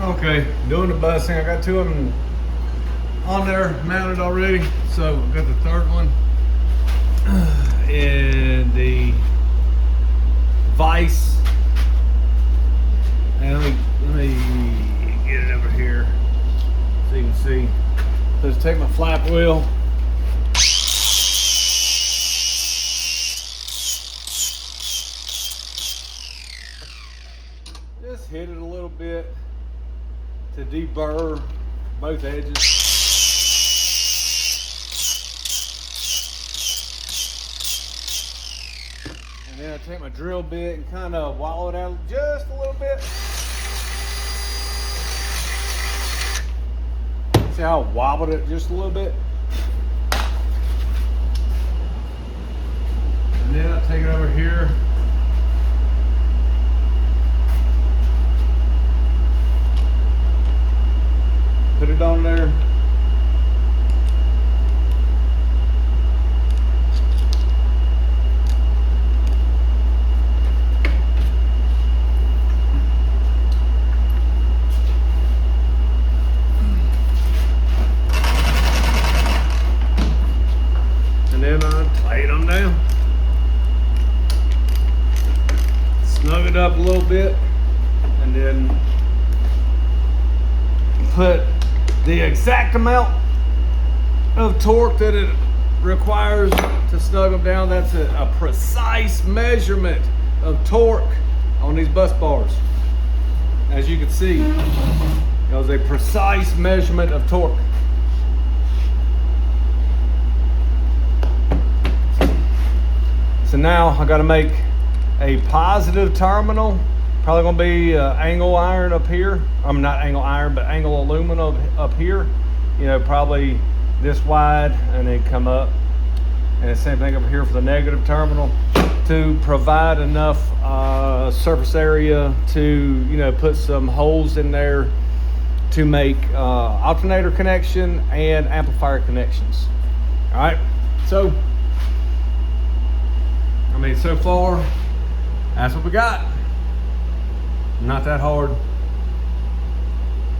Okay, doing the busing. I got two of them on there mounted already. So I've got the third one and the vise. And let me get it over here so you can see. Let's take my flap wheel. Just hit it a little bit to deburr both edges. And then I take my drill bit and kind of wallow it out just a little bit. See how I wobbled it just a little bit? And then I take it over here. Put it on there. And then I tighten them down. Snug it up a little bit. And then put the exact amount of torque that it requires to snug them down. That's a precise measurement of torque on these bus bars. As you can see, it was a precise measurement of torque. So now I got to make a positive terminal. Probably gonna be angle iron up here. I'm not angle iron, but angle aluminum up here. You know, probably this wide, and then come up. And the same thing up here for the negative terminal to provide enough surface area to, you know, put some holes in there to make alternator connection and amplifier connections. All right. So, I mean, so far, that's what we got. Not that hard.